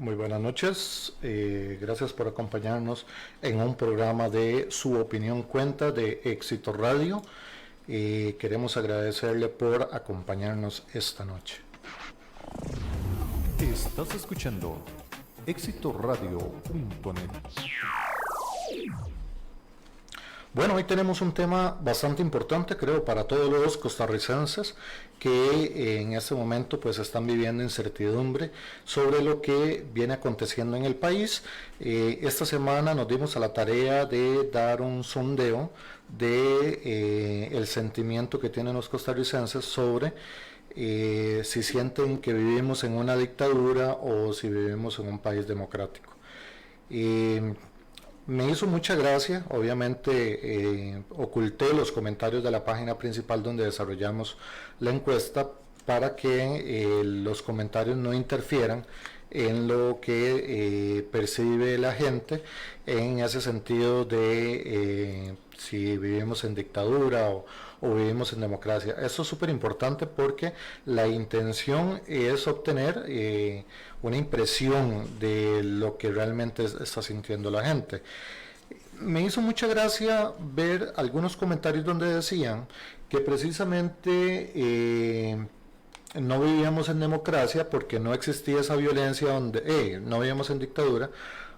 Muy buenas noches, gracias por acompañarnos en un programa de Su Opinión Cuenta de Éxito Radio. Queremos agradecerle por acompañarnos esta noche. Estás escuchando éxitoradio.net. Bueno, hoy tenemos un tema bastante importante, creo, para todos los costarricenses que en este momento pues están viviendo incertidumbre sobre lo que viene aconteciendo en el país. Esta semana nos dimos a la tarea de dar un sondeo de el sentimiento que tienen los costarricenses sobre si sienten que vivimos en una dictadura o si vivimos en un país democrático. Me hizo mucha gracia, obviamente oculté los comentarios de la página principal donde desarrollamos la encuesta para que los comentarios no interfieran en lo que percibe la gente en ese sentido de si vivimos en dictadura o vivimos en democracia. Esto es súper importante porque la intención es obtener una impresión de lo que realmente está sintiendo la gente. Me hizo mucha gracia ver algunos comentarios donde decían que precisamente no vivíamos en democracia porque no existía esa violencia, donde no vivíamos en dictadura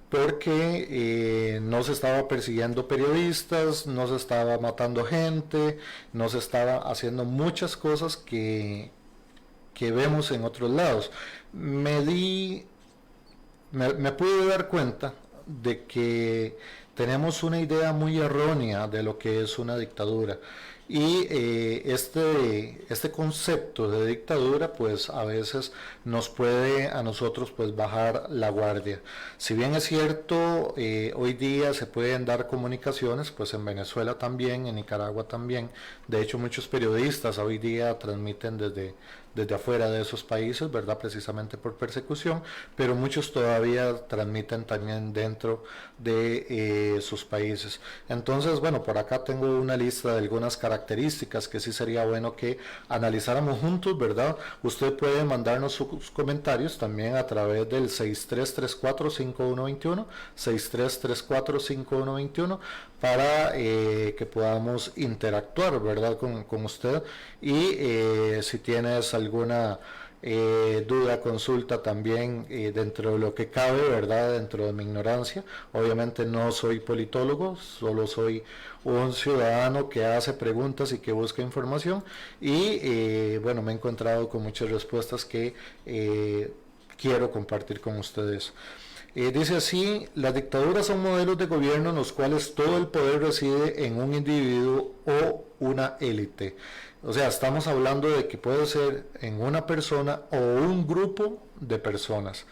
porque no se estaba persiguiendo periodistas, no se estaba matando gente, no se estaba haciendo muchas cosas que vemos en otros lados. Me pude dar cuenta de que tenemos una idea muy errónea de lo que es una dictadura. Y este concepto de dictadura pues a veces nos puede a nosotros pues bajar la guardia. Si bien es cierto, hoy día se pueden dar comunicaciones, pues en Venezuela también, en Nicaragua también. De hecho muchos periodistas hoy día transmiten desde afuera de esos países, ¿verdad? Precisamente por persecución, pero muchos todavía transmiten también dentro de sus países. Entonces, bueno, por acá tengo una lista de algunas características que sí sería bueno que analizáramos juntos, ¿verdad? Usted puede mandarnos sus comentarios también a través del 6334-5121, 6334-5121, para que podamos interactuar, ¿verdad? Con usted. Y si tienes alguna duda, consulta también dentro de lo que cabe, ¿verdad? Dentro de mi ignorancia. Obviamente no soy politólogo, solo soy un ciudadano que hace preguntas y que busca información. Y bueno, me he encontrado con muchas respuestas que quiero compartir con ustedes. Dice así: las dictaduras son modelos de gobierno en los cuales todo el poder reside en un individuo o una élite. O sea, estamos hablando de que puede ser en una persona o un grupo de personas.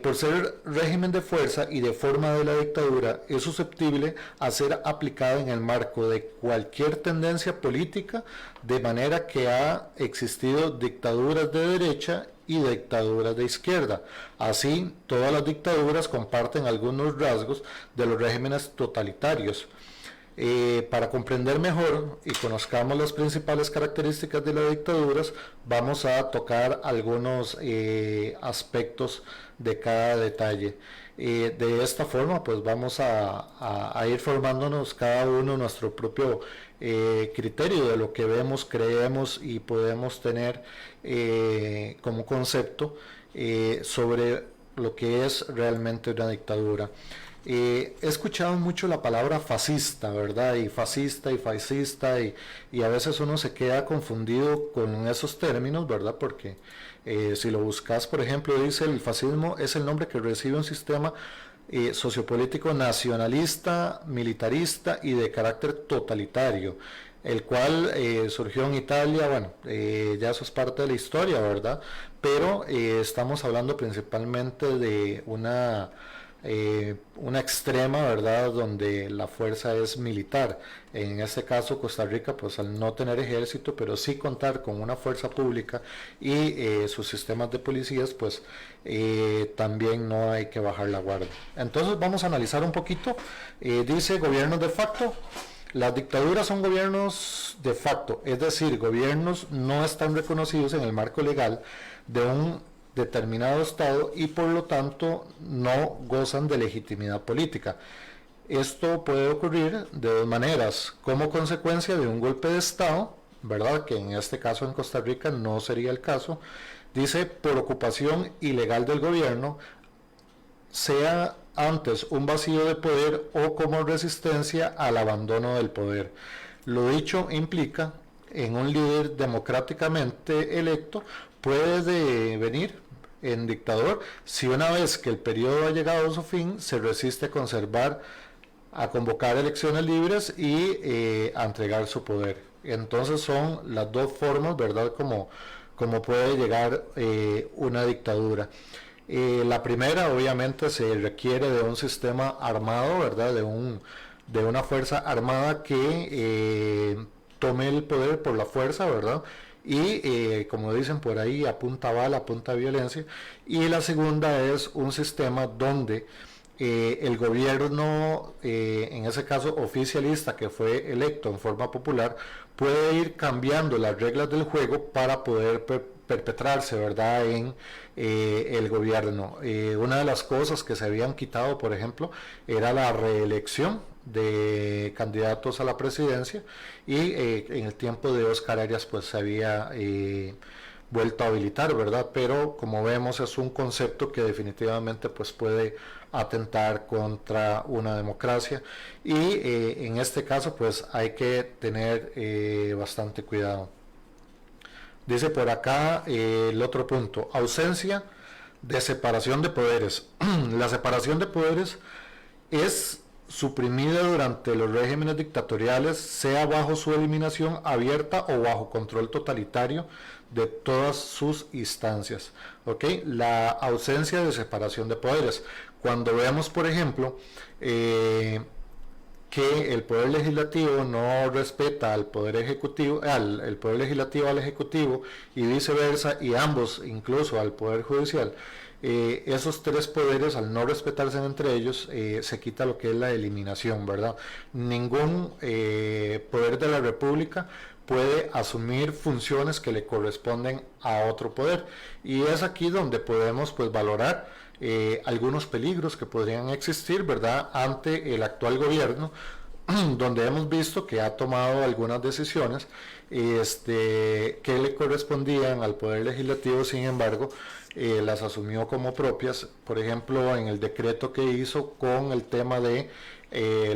Por ser régimen de fuerza y de forma de la dictadura, es susceptible a ser aplicada en el marco de cualquier tendencia política, de manera que ha existido dictaduras de derecha y dictaduras de izquierda. Así, todas las dictaduras comparten algunos rasgos de los regímenes totalitarios. Para comprender mejor y conozcamos las principales características de las dictaduras, vamos a tocar algunos aspectos de cada detalle. De esta forma, pues vamos a ir formándonos cada uno nuestro propio criterio de lo que vemos, creemos y podemos tener como concepto sobre lo que es realmente una dictadura. He escuchado mucho la palabra fascista, ¿verdad? Y fascista y fascista, y a veces uno se queda confundido con esos términos, ¿verdad? Porque si lo buscas, por ejemplo, dice el fascismo es el nombre que recibe un sistema sociopolítico nacionalista, militarista y de carácter totalitario, el cual surgió en Italia. Bueno, ya eso es parte de la historia, ¿verdad? Pero estamos hablando principalmente de una extrema, ¿verdad?, donde la fuerza es militar. En este caso Costa Rica, pues al no tener ejército, pero sí contar con una fuerza pública y sus sistemas de policías, pues también no hay que bajar la guardia. Entonces vamos a analizar un poquito. Dice gobiernos de facto. Las dictaduras son gobiernos de facto, es decir, gobiernos no están reconocidos en el marco legal de determinado estado y por lo tanto no gozan de legitimidad política. Esto puede ocurrir de dos maneras: como consecuencia de un golpe de estado, ¿verdad?, que en este caso en Costa Rica no sería el caso. Dice: por ocupación ilegal del gobierno, sea antes un vacío de poder o como resistencia al abandono del poder. Lo dicho implica en un líder democráticamente electo puede devenir en dictador si una vez que el periodo ha llegado a su fin se resiste a convocar elecciones libres y a entregar su poder. Entonces son las dos formas, ¿verdad?, como puede llegar una dictadura. La primera, obviamente, se requiere de un sistema armado, ¿verdad?, de una fuerza armada que tome el poder por la fuerza, ¿verdad?, y como dicen por ahí, a punta bala, a punta violencia. Y la segunda es un sistema donde el gobierno, en ese caso oficialista, que fue electo en forma popular, puede ir cambiando las reglas del juego para poder perpetrarse, ¿verdad?, en el gobierno. Una de las cosas que se habían quitado, por ejemplo, era la reelección de candidatos a la presidencia, y en el tiempo de Oscar Arias pues se había vuelto a habilitar, ¿verdad? Pero como vemos es un concepto que definitivamente pues puede atentar contra una democracia, y en este caso pues hay que tener bastante cuidado. Dice por acá el otro punto: ausencia de separación de poderes. La separación de poderes es suprimida durante los regímenes dictatoriales, sea bajo su eliminación abierta o bajo control totalitario de todas sus instancias. ¿Okay? La ausencia de separación de poderes. Cuando vemos, por ejemplo, que el poder legislativo no respeta al poder ejecutivo, el poder legislativo al ejecutivo y viceversa, y ambos incluso al poder judicial, esos tres poderes, al no respetarse entre ellos, se quita lo que es la eliminación, ¿verdad? Ningún poder de la República puede asumir funciones que le corresponden a otro poder, y es aquí donde podemos pues valorar algunos peligros que podrían existir, ¿verdad?, ante el actual gobierno, donde hemos visto que ha tomado algunas decisiones que le correspondían al Poder Legislativo, sin embargo, las asumió como propias. Por ejemplo, en el decreto que hizo con el tema de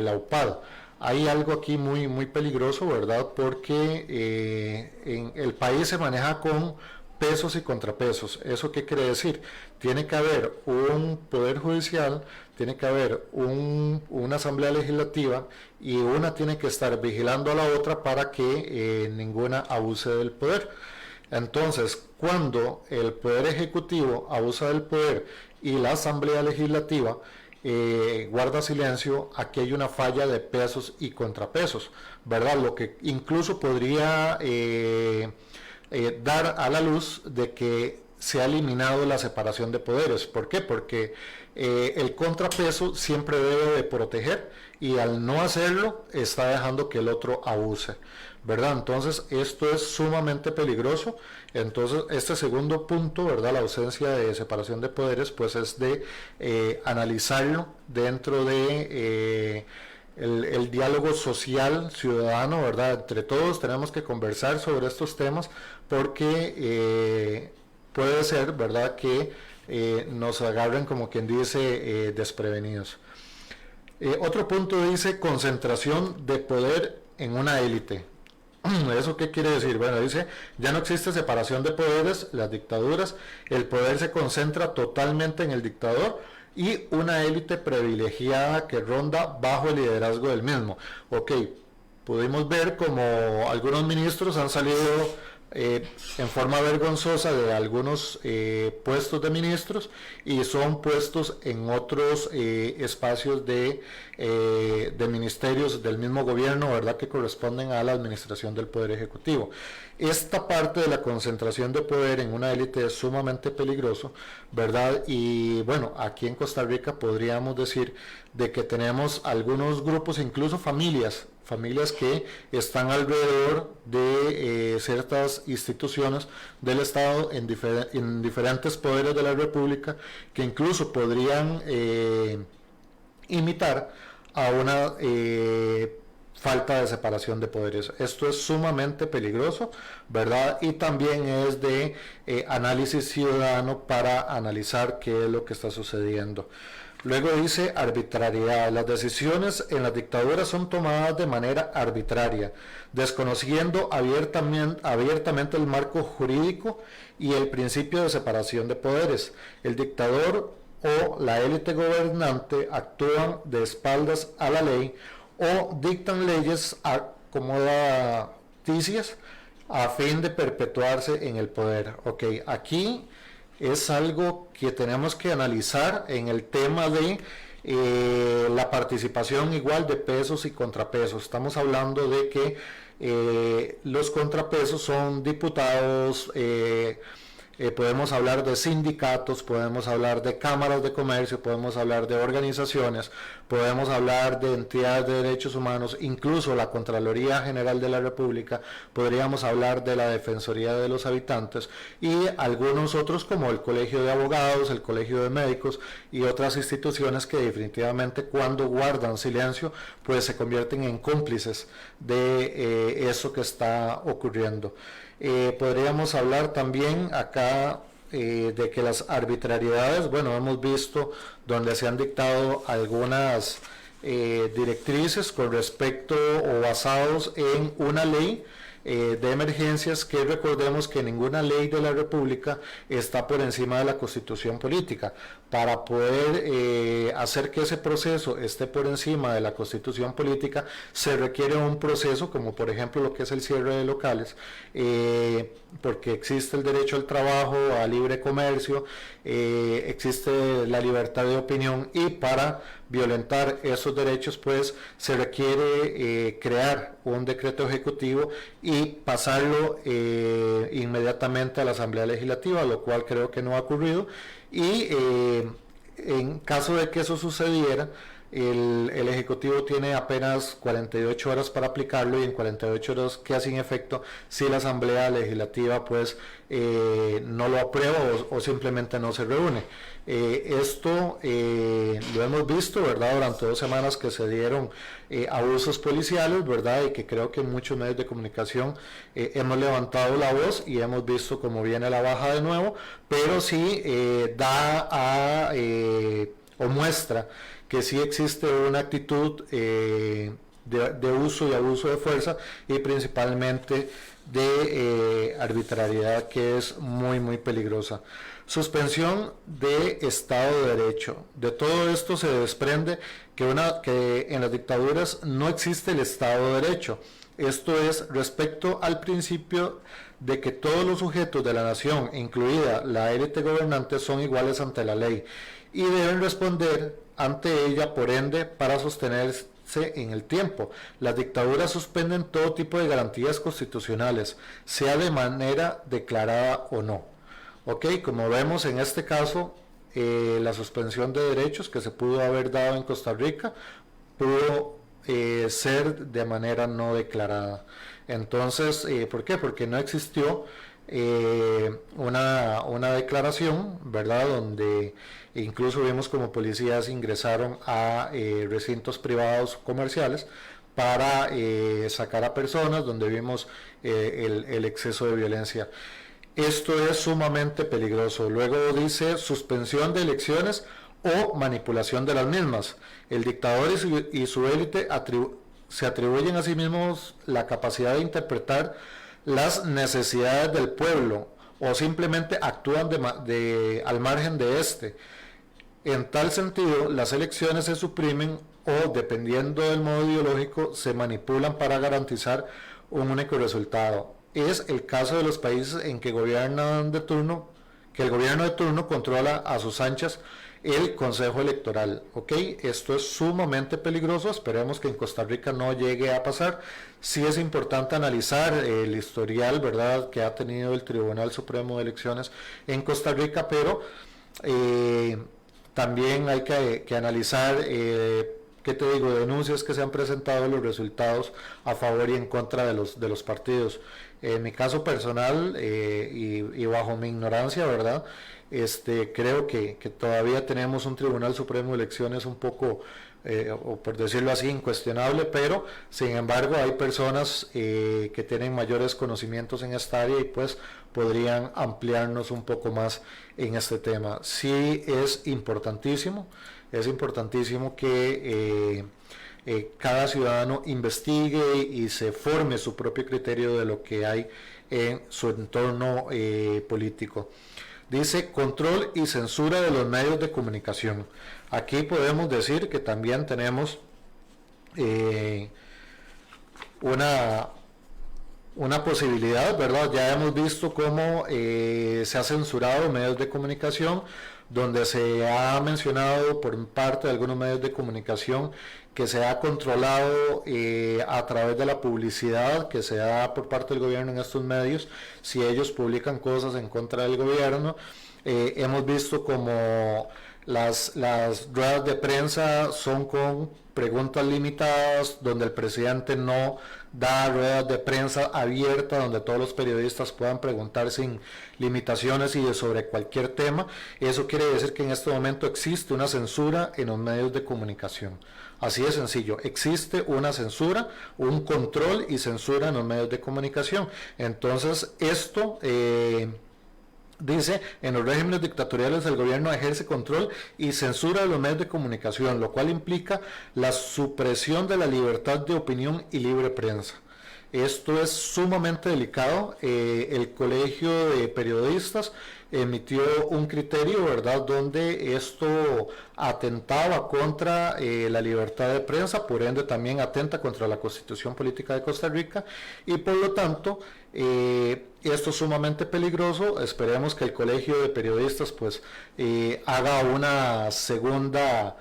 la UPAD. Hay algo aquí muy, muy peligroso, ¿verdad?, porque en el país se maneja con pesos y contrapesos. ¿Eso qué quiere decir? Tiene que haber un poder judicial, tiene que haber una asamblea legislativa, y una tiene que estar vigilando a la otra para que ninguna abuse del poder. Entonces, cuando el poder ejecutivo abusa del poder y la asamblea legislativa guarda silencio, aquí hay una falla de pesos y contrapesos, ¿verdad? Lo que incluso podría dar a la luz de que se ha eliminado la separación de poderes. ¿Por qué? Porque el contrapeso siempre debe de proteger, y al no hacerlo está dejando que el otro abuse, ¿verdad? Entonces esto es sumamente peligroso. Entonces este segundo punto, ¿verdad?, la ausencia de separación de poderes, pues es de analizarlo dentro de el diálogo social ciudadano, ¿verdad? Entre todos tenemos que conversar sobre estos temas, porque puede ser, ¿verdad?, que nos agarren, como quien dice, desprevenidos. Otro punto dice: concentración de poder en una élite. ¿Eso qué quiere decir? Bueno, dice: ya no existe separación de poderes, las dictaduras, el poder se concentra totalmente en el dictador y una élite privilegiada que ronda bajo el liderazgo del mismo. Ok, pudimos ver como algunos ministros han salido en forma vergonzosa de algunos puestos de ministros, y son puestos en otros espacios de ministerios del mismo gobierno, ¿verdad?, que corresponden a la administración del Poder Ejecutivo. Esta parte de la concentración de poder en una élite es sumamente peligroso, ¿verdad? Y bueno, aquí en Costa Rica podríamos decir de que tenemos algunos grupos, incluso familias familias que están alrededor de ciertas instituciones del Estado en diferentes poderes de la República que incluso podrían imitar a una falta de separación de poderes. Esto es sumamente peligroso, ¿verdad? Y también es de análisis ciudadano para analizar qué es lo que está sucediendo. Luego dice arbitrariedad. Las decisiones en las dictaduras son tomadas de manera arbitraria, desconociendo abiertamente el marco jurídico y el principio de separación de poderes. El dictador o la élite gobernante actúan de espaldas a la ley o dictan leyes acomodaticias a fin de perpetuarse en el poder. Ok, aquí es algo que tenemos que analizar en el tema de la participación igual de pesos y contrapesos. Estamos hablando de que los contrapesos son diputados, podemos hablar de sindicatos, podemos hablar de cámaras de comercio, podemos hablar de organizaciones, podemos hablar de entidades de derechos humanos, incluso la Contraloría General de la República, podríamos hablar de la Defensoría de los Habitantes y algunos otros como el Colegio de Abogados, el Colegio de Médicos y otras instituciones que definitivamente cuando guardan silencio pues se convierten en cómplices de eso que está ocurriendo. Podríamos hablar también acá de que las arbitrariedades, bueno, hemos visto donde se han dictado algunas directrices con respecto o basados en una ley de emergencias, que recordemos que ninguna ley de la República está por encima de la Constitución política. Para poder hacer que ese proceso esté por encima de la Constitución política, se requiere un proceso como por ejemplo lo que es el cierre de locales, porque existe el derecho al trabajo, a libre comercio, existe la libertad de opinión, y para violentar esos derechos pues se requiere crear un decreto ejecutivo y pasarlo inmediatamente a la Asamblea Legislativa, lo cual creo que no ha ocurrido, y en caso de que eso sucediera, el Ejecutivo tiene apenas 48 horas para aplicarlo, y en 48 horas queda sin efecto si la Asamblea Legislativa pues no lo aprueba o simplemente no se reúne. Esto lo hemos visto, ¿verdad?, durante 2 semanas que se dieron abusos policiales, ¿verdad?, y que creo que en muchos medios de comunicación hemos levantado la voz y hemos visto cómo viene la baja de nuevo, pero sí o muestra que sí existe una actitud de uso y abuso de fuerza, y principalmente de arbitrariedad, que es muy muy peligrosa. Suspensión de Estado de Derecho. De todo esto se desprende que en las dictaduras no existe el Estado de Derecho. Esto es respecto al principio de que todos los sujetos de la nación, incluida la élite gobernante, son iguales ante la ley y deben responder ante ella, por ende, para sostenerse en el tiempo. Las dictaduras suspenden todo tipo de garantías constitucionales, sea de manera declarada o no. Ok, como vemos en este caso, la suspensión de derechos que se pudo haber dado en Costa Rica pudo ser de manera no declarada. Entonces, ¿por qué? Porque no existió una declaración, ¿verdad?, donde incluso vimos como policías ingresaron a recintos privados comerciales para sacar a personas, donde vimos el exceso de violencia. Esto es sumamente peligroso. Luego dice suspensión de elecciones o manipulación de las mismas. El dictador y su élite se atribuyen a sí mismos la capacidad de interpretar las necesidades del pueblo o simplemente actúan al margen de este. En tal sentido, las elecciones se suprimen o, dependiendo del modo ideológico, se manipulan para garantizar un único resultado. Es el caso de los países en que el gobierno de turno controla a sus anchas el Consejo Electoral. ¿Ok? Esto es sumamente peligroso. Esperemos que en Costa Rica no llegue a pasar. Sí es importante analizar el historial, ¿verdad?, que ha tenido el Tribunal Supremo de Elecciones en Costa Rica, pero también hay que analizar ¿qué te digo?, denuncias que se han presentado, los resultados a favor y en contra de los partidos. En mi caso personal, y bajo mi ignorancia, ¿verdad?, creo que todavía tenemos un Tribunal Supremo de Elecciones un poco, o por decirlo así, incuestionable, pero sin embargo hay personas que tienen mayores conocimientos en esta área y pues podrían ampliarnos un poco más en este tema. Sí es importantísimo que cada ciudadano investigue y se forme su propio criterio de lo que hay en su entorno político. Dice control y censura de los medios de comunicación. Aquí podemos decir que también tenemos una posibilidad, ¿verdad? Ya hemos visto cómo se ha censurado medios de comunicación, donde se ha mencionado por parte de algunos medios de comunicación que se ha controlado a través de la publicidad que se da por parte del gobierno en estos medios, si ellos publican cosas en contra del gobierno. Hemos visto como las ruedas de prensa son con preguntas limitadas, donde el presidente no da ruedas de prensa abiertas, donde todos los periodistas puedan preguntar sin limitaciones y sobre cualquier tema. Eso quiere decir que en este momento existe una censura en los medios de comunicación. Así de sencillo, existe una censura, un control y censura en los medios de comunicación. Entonces, esto dice, en los regímenes dictatoriales el gobierno ejerce control y censura de los medios de comunicación, lo cual implica la supresión de la libertad de opinión y libre prensa. Esto es sumamente delicado. El Colegio de Periodistas emitió un criterio, ¿verdad?, donde esto atentaba contra la libertad de prensa, por ende también atenta contra la Constitución Política de Costa Rica, y por lo tanto esto es sumamente peligroso. Esperemos que el Colegio de Periodistas pues haga una segunda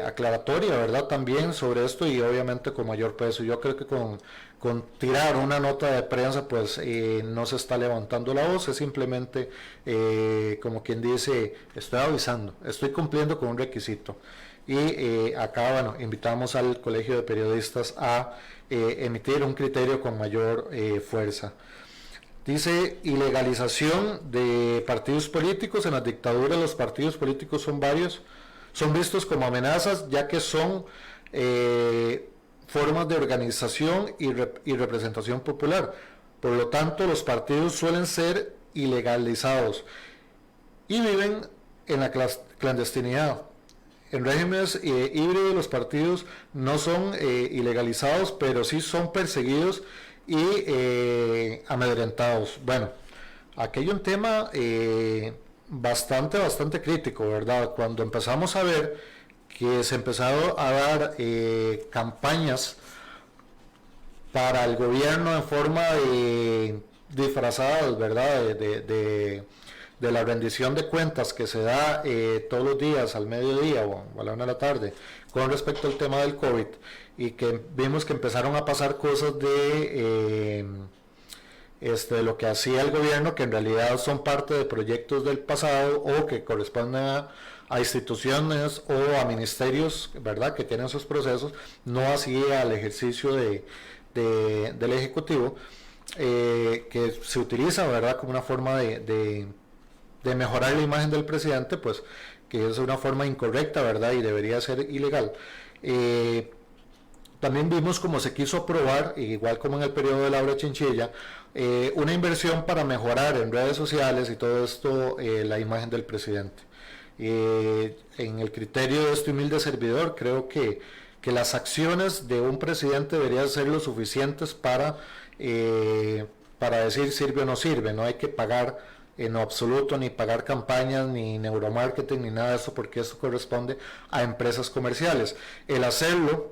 aclaratoria, ¿verdad?, también sobre esto, y obviamente con mayor peso. Yo creo que con tirar una nota de prensa pues no se está levantando la voz, es simplemente como quien dice, estoy avisando, estoy cumpliendo con un requisito. Y acá, bueno, invitamos al Colegio de Periodistas a emitir un criterio con mayor fuerza. Dice, ilegalización de partidos políticos. En las dictaduras los partidos políticos son vistos como amenazas, ya que son formas de organización y representación popular. Por lo tanto, los partidos suelen ser ilegalizados y viven en la clandestinidad. En regímenes híbridos los partidos no son ilegalizados, pero sí son perseguidos y amedrentados. Bueno, aquí hay un tema bastante crítico, ¿verdad? Cuando empezamos a ver que se empezaron a dar campañas para el gobierno en forma de disfrazadas, ¿verdad?, de la rendición de cuentas que se da todos los días al mediodía o a la 1 de la tarde con respecto al tema del COVID, y que vimos que empezaron a pasar cosas de lo que hacía el gobierno, que en realidad son parte de proyectos del pasado o que corresponden a instituciones o a ministerios, ¿verdad?, que tienen sus procesos, no así al ejercicio del Ejecutivo, que se utiliza, ¿verdad?, como una forma de mejorar la imagen del presidente, pues que es una forma incorrecta, ¿verdad?, y debería ser ilegal. También vimos cómo se quiso aprobar, igual como en el periodo de Laura Chinchilla, una inversión para mejorar en redes sociales y todo esto la imagen del presidente. En el criterio de este humilde servidor, creo que las acciones de un presidente deberían ser lo suficientes para decir sirve o no sirve. No hay que pagar en lo absoluto, ni pagar campañas, ni neuromarketing, ni nada de eso, porque eso corresponde a empresas comerciales. El hacerlo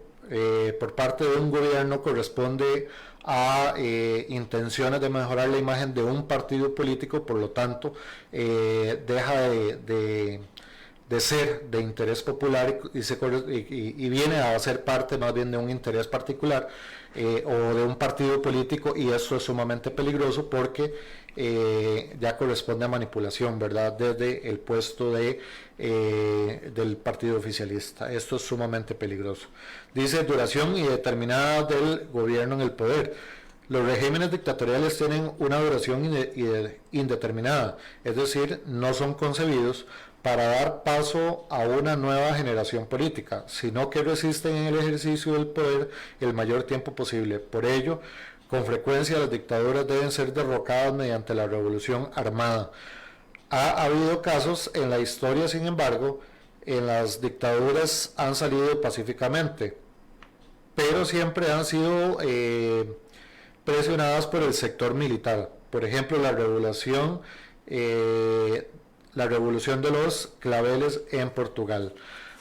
por parte de un gobierno corresponde a intenciones de mejorar la imagen de un partido político, por lo tanto deja de ser de interés popular y viene a ser parte más bien de un interés particular, o de un partido político, y eso es sumamente peligroso porque ya corresponde a manipulación, ¿verdad? Desde el puesto del partido oficialista. Esto es sumamente peligroso. Dice: duración indeterminada del gobierno en el poder. Los regímenes dictatoriales tienen una duración indeterminada, es decir, no son concebidos para dar paso a una nueva generación política, sino que resisten en el ejercicio del poder el mayor tiempo posible. Por ello, con frecuencia las dictaduras deben ser derrocadas mediante la revolución armada. Ha habido casos en la historia, sin embargo, en las dictaduras han salido pacíficamente, pero siempre han sido presionadas por el sector militar. Por ejemplo, la revolución de los claveles en Portugal.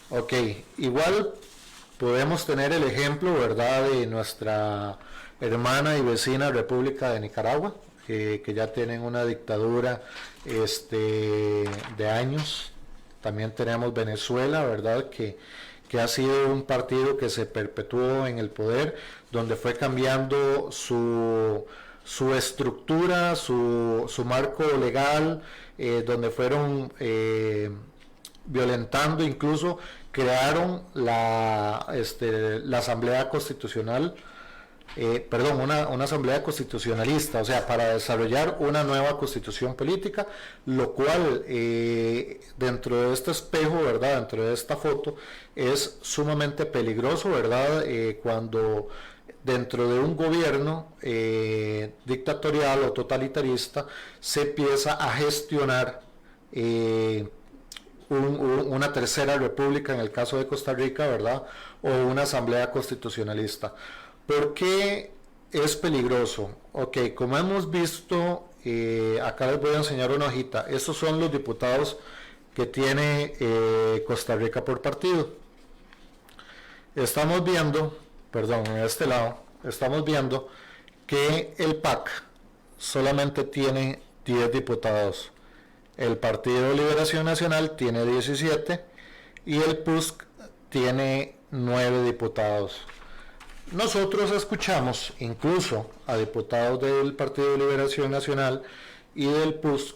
Ok, igual podemos tener el ejemplo, ¿verdad?, de nuestra hermana y vecina República de Nicaragua, que ya tienen una dictadura de años. También tenemos Venezuela, ¿verdad?, que ha sido un partido que se perpetuó en el poder, donde fue cambiando su estructura, su marco legal, donde fueron violentando, incluso crearon la Asamblea Constitucional, una asamblea constitucionalista, o sea, para desarrollar una nueva constitución política, lo cual dentro de este espejo, ¿verdad?, dentro de esta foto, es sumamente peligroso, ¿verdad?, cuando dentro de un gobierno dictatorial o totalitarista se empieza a gestionar una tercera república, en el caso de Costa Rica, ¿verdad?, o una asamblea constitucionalista. ¿Por qué es peligroso? Ok, como hemos visto, acá les voy a enseñar una hojita. Estos son los diputados que tiene Costa Rica por partido. Estamos viendo, perdón, en este lado, estamos viendo que el PAC solamente tiene 10 diputados. El Partido de Liberación Nacional tiene 17 y el PUSC tiene 9 diputados. Nosotros escuchamos incluso a diputados del Partido de Liberación Nacional y del PUSC,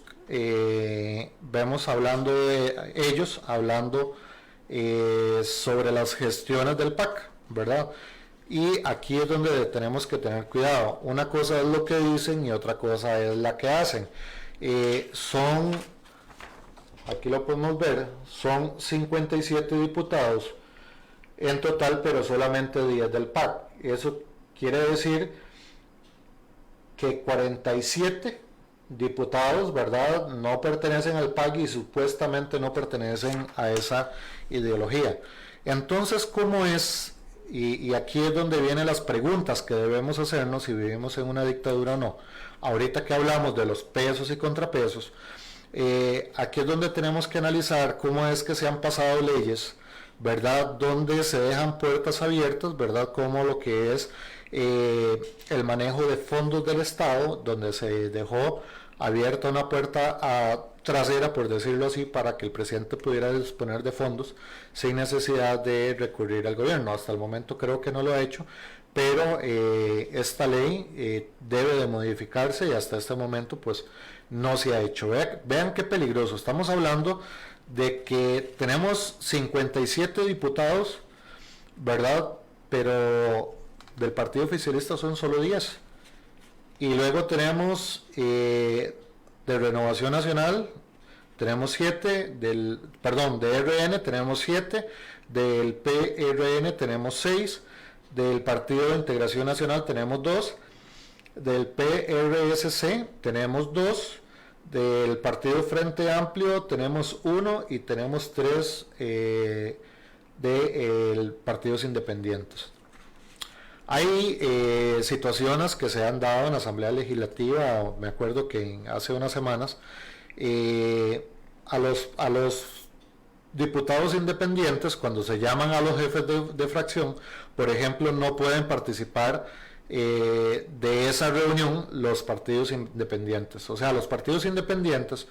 vemos hablando de ellos, hablando sobre las gestiones del PAC, ¿verdad? Y aquí es donde tenemos que tener cuidado. Una cosa es lo que dicen y otra cosa es la que hacen. Aquí lo podemos ver, son 57 diputados en total, pero solamente 10 del PAC. Eso quiere decir que 47 diputados, ¿verdad?, no pertenecen al PAC y supuestamente no pertenecen a esa ideología. Entonces, ¿cómo es? Y aquí es donde vienen las preguntas que debemos hacernos si vivimos en una dictadura o no. Ahorita que hablamos de los pesos y contrapesos, aquí es donde tenemos que analizar cómo es que se han pasado leyes, ¿verdad?, donde se dejan puertas abiertas, ¿verdad?, como lo que es el manejo de fondos del Estado, donde se dejó abierta una puerta trasera, por decirlo así, para que el presidente pudiera disponer de fondos sin necesidad de recurrir al gobierno. Hasta el momento creo que no lo ha hecho, pero esta ley debe de modificarse y hasta este momento pues no se ha hecho. Vean qué peligroso. Estamos hablando de que tenemos 57 diputados, ¿verdad?, pero del partido oficialista son solo 10. Y luego tenemos de Renovación Nacional tenemos 7, de RN tenemos 7, del PRN tenemos 6, del Partido de Integración Nacional tenemos 2, del PRSC tenemos 2, del Partido Frente Amplio tenemos 1 y tenemos 3 de partidos independientes. Hay situaciones que se han dado en la Asamblea Legislativa. Me acuerdo que hace unas semanas a los diputados independientes, cuando se llaman a los jefes de fracción, por ejemplo, no pueden participar de esa reunión los partidos independientes. O sea, los partidos independientes,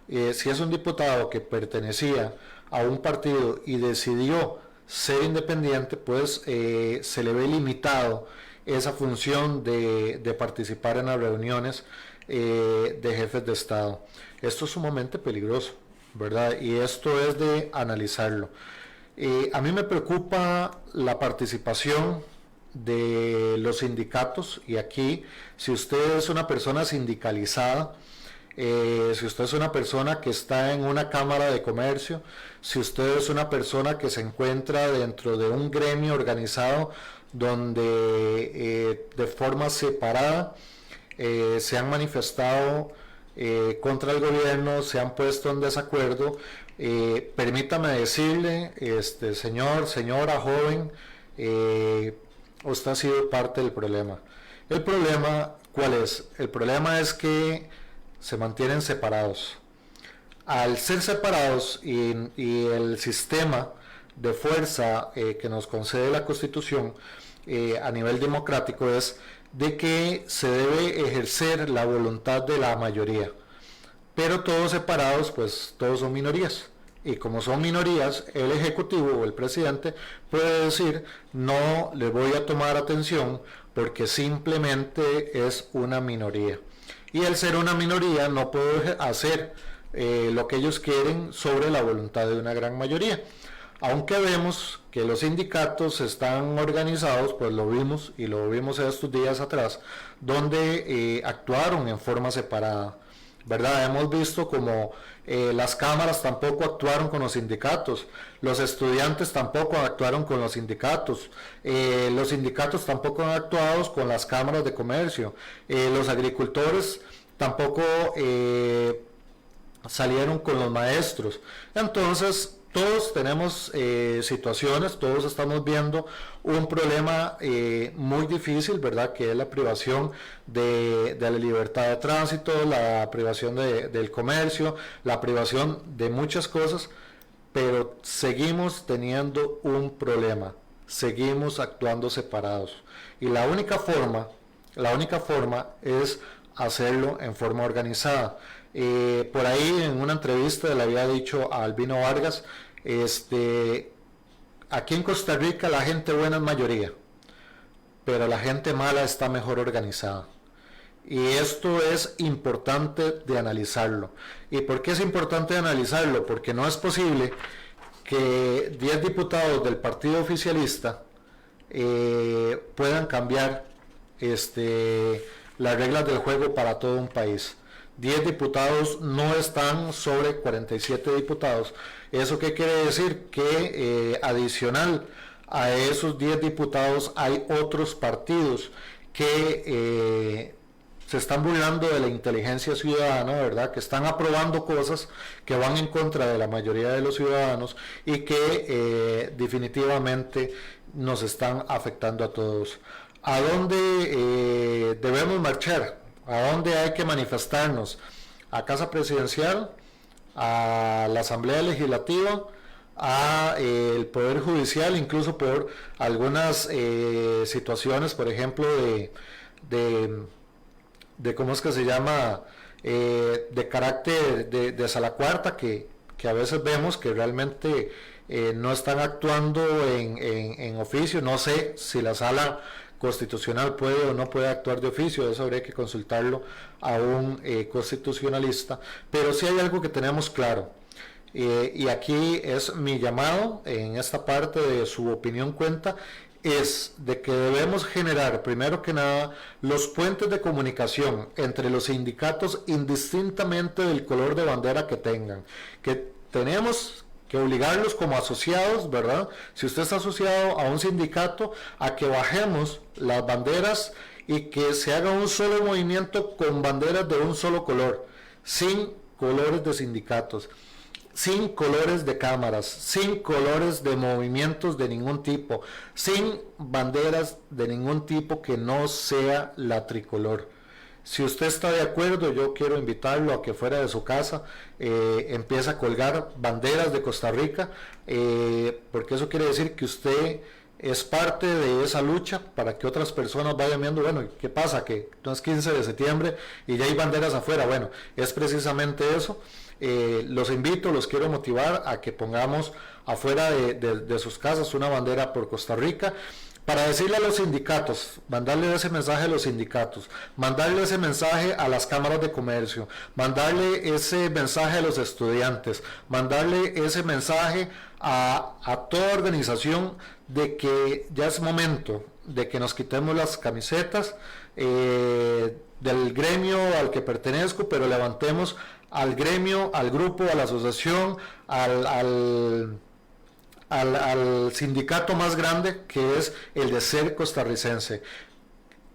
si es un diputado que pertenecía a un partido y decidió ser independiente, pues se le ve limitado esa función de participar en las reuniones de jefes de Estado. Esto es sumamente peligroso, ¿verdad? Y esto es de analizarlo. A mí me preocupa la participación de los sindicatos, y aquí, si usted es una persona sindicalizada, si usted es una persona que está en una cámara de comercio, si usted es una persona que se encuentra dentro de un gremio organizado donde de forma separada se han manifestado contra el gobierno, se han puesto en desacuerdo, permítame decirle, señor, señora, joven, usted ha sido parte del problema. ¿El problema cuál es? El problema es que se mantienen separados. Al ser separados y el sistema de fuerza que nos concede la Constitución a nivel democrático es de que se debe ejercer la voluntad de la mayoría, pero todos separados, pues todos son minorías, y como son minorías, el ejecutivo o el presidente puede decir no le voy a tomar atención porque simplemente es una minoría, y al ser una minoría no puede hacer lo que ellos quieren sobre la voluntad de una gran mayoría. Aunque vemos que los sindicatos están organizados, pues lo vimos y lo vimos estos días atrás, donde actuaron en forma separada, ¿verdad? Hemos visto como las cámaras tampoco actuaron con los sindicatos, los estudiantes tampoco actuaron con los sindicatos tampoco han actuado con las cámaras de comercio, los agricultores tampoco salieron con los maestros. Entonces, todos tenemos situaciones, todos estamos viendo un problema muy difícil, ¿verdad? Que es la privación de la libertad de tránsito, la privación del comercio, la privación de muchas cosas, pero seguimos teniendo un problema, seguimos actuando separados. Y la única forma es hacerlo en forma organizada. Por ahí en una entrevista le había dicho a Albino Vargas, aquí en Costa Rica la gente buena es mayoría, pero la gente mala está mejor organizada. Y esto es importante de analizarlo. ¿Y por qué es importante de analizarlo? Porque no es posible que 10 diputados del partido oficialista puedan cambiar las reglas del juego para todo un país. 10 diputados no están sobre 47 diputados. ¿Eso qué quiere decir? Que adicional a esos 10 diputados hay otros partidos que se están burlando de la inteligencia ciudadana, ¿verdad? Que están aprobando cosas que van en contra de la mayoría de los ciudadanos y que definitivamente nos están afectando a todos. ¿A dónde debemos marchar? ¿A dónde hay que manifestarnos? ¿A Casa Presidencial? ¿A la Asamblea Legislativa? ¿A el Poder Judicial? Incluso por algunas situaciones, por ejemplo, de ¿cómo es que se llama? De carácter de sala cuarta, que a veces vemos que realmente no están actuando en oficio. No sé si la sala constitucional puede o no puede actuar de oficio, eso habría que consultarlo a un constitucionalista, pero sí hay algo que tenemos claro, y aquí es mi llamado en esta parte de su opinión cuenta, es de que debemos generar primero que nada los puentes de comunicación entre los sindicatos indistintamente del color de bandera que tengan, que tenemos que obligarlos como asociados, ¿verdad? Si usted está asociado a un sindicato, a que bajemos las banderas y que se haga un solo movimiento con banderas de un solo color, sin colores de sindicatos, sin colores de cámaras, sin colores de movimientos de ningún tipo, sin banderas de ningún tipo que no sea la tricolor. Si usted está de acuerdo, yo quiero invitarlo a que fuera de su casa empiece a colgar banderas de Costa Rica, porque eso quiere decir que usted es parte de esa lucha para que otras personas vayan viendo, bueno, ¿qué pasa? Que no es 15 de septiembre y ya hay banderas afuera. Bueno, es precisamente eso. Los invito, los quiero motivar a que pongamos afuera de sus casas una bandera por Costa Rica. para decirle a los sindicatos, mandarle ese mensaje a los sindicatos, mandarle ese mensaje a las cámaras de comercio, mandarle ese mensaje a los estudiantes, mandarle ese mensaje a toda organización de que ya es momento de que nos quitemos las camisetas del gremio al que pertenezco, pero levantemos al gremio, al grupo, a la asociación, al sindicato más grande, que es el de ser costarricense.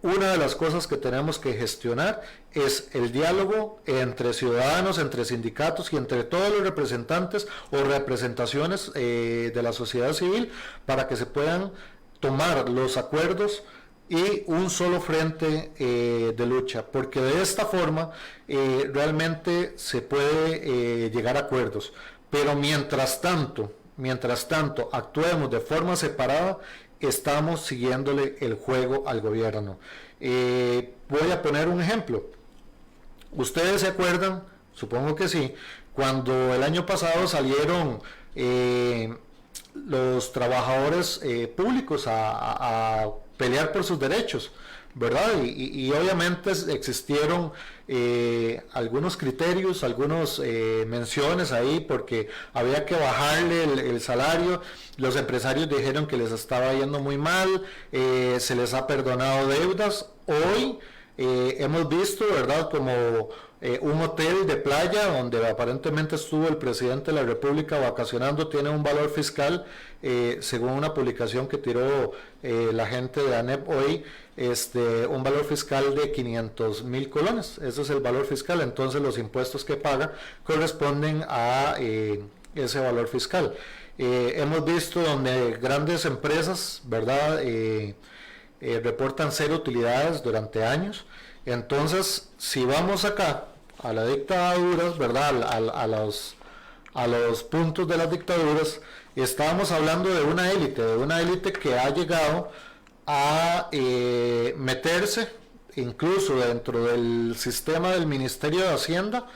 Una de las cosas que tenemos que gestionar es el diálogo entre ciudadanos, entre sindicatos y entre todos los representantes o representaciones de la sociedad civil, para que se puedan tomar los acuerdos y un solo frente de lucha, porque de esta forma realmente se puede llegar a acuerdos. Pero mientras tanto actuemos de forma separada, estamos siguiéndole el juego al gobierno. Voy a poner un ejemplo. ¿Ustedes se acuerdan? Supongo que sí, cuando el año pasado salieron los trabajadores públicos a pelear por sus derechos, ¿verdad? Y obviamente existieron algunos criterios, algunas menciones ahí, porque había que bajarle el salario. Los empresarios dijeron que les estaba yendo muy mal, se les ha perdonado deudas. Hoy hemos visto, ¿verdad?, como un hotel de playa donde aparentemente estuvo el presidente de la República vacacionando, tiene un valor fiscal, según una publicación que tiró la gente de ANEP hoy, un valor fiscal de 500,000 colones. Ese es el valor fiscal. Entonces los impuestos que paga corresponden a ese valor fiscal. Hemos visto donde grandes empresas, ¿verdad?, reportan cero utilidades durante años. Entonces, si vamos acá a la dictadura, ¿verdad?, a los puntos de las dictaduras, estábamos hablando de una élite que ha llegado a meterse incluso dentro del sistema del Ministerio de Hacienda,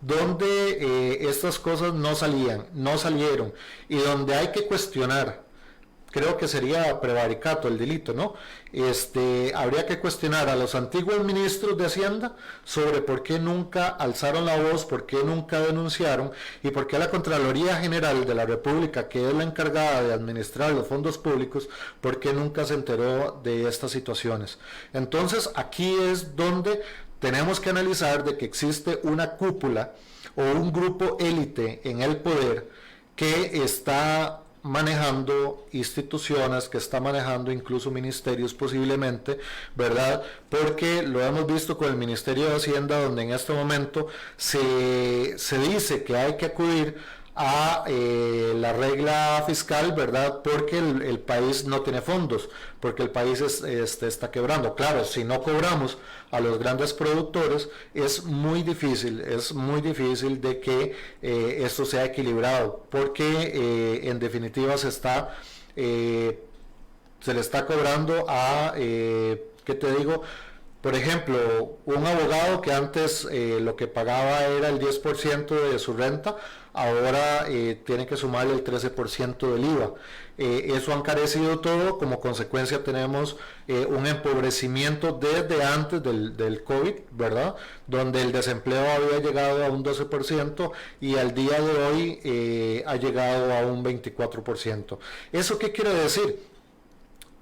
donde estas cosas no salieron, y donde hay que cuestionar. Creo que sería prevaricato el delito, ¿no? Habría que cuestionar a los antiguos ministros de Hacienda sobre por qué nunca alzaron la voz, por qué nunca denunciaron, y por qué la Contraloría General de la República, que es la encargada de administrar los fondos públicos, por qué nunca se enteró de estas situaciones. Entonces, aquí es donde tenemos que analizar de que existe una cúpula o un grupo élite en el poder que está manejando instituciones, que está manejando incluso ministerios posiblemente, ¿verdad? Porque lo hemos visto con el Ministerio de Hacienda, donde en este momento se dice que hay que acudir a la regla fiscal, ¿verdad? Porque el país no tiene fondos, porque el país está quebrando. Claro, si no cobramos a los grandes productores, es muy difícil de que esto sea equilibrado, porque en definitiva se le está cobrando a, ¿qué te digo? Por ejemplo, un abogado que antes lo que pagaba era el 10% de su renta, ahora tiene que sumarle el 13% del IVA. Eso ha encarecido todo. Como consecuencia tenemos un empobrecimiento desde antes del COVID, ¿verdad? Donde el desempleo había llegado a un 12% y al día de hoy ha llegado a un 24%. ¿Eso qué quiere decir?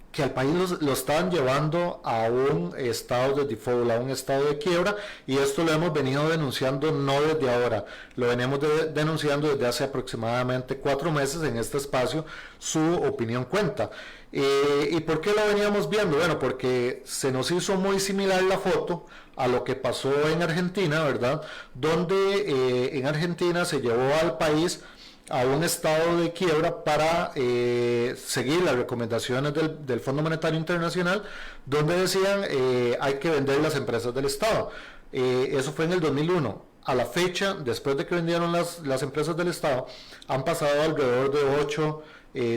Que al país lo están llevando a un estado de default, a un estado de quiebra, y esto lo hemos venido denunciando no desde ahora, lo venimos denunciando desde hace aproximadamente 4 meses en este espacio. Su opinión cuenta. ¿Y por qué lo veníamos viendo? Bueno, porque se nos hizo muy similar la foto a lo que pasó en Argentina, ¿verdad? Donde en Argentina se llevó al país a un estado de quiebra para seguir las recomendaciones del Fondo Monetario Internacional, donde decían hay que vender las empresas del Estado. Eso fue en el 2001. A la fecha, después de que vendieron las empresas del Estado, han pasado alrededor de 8,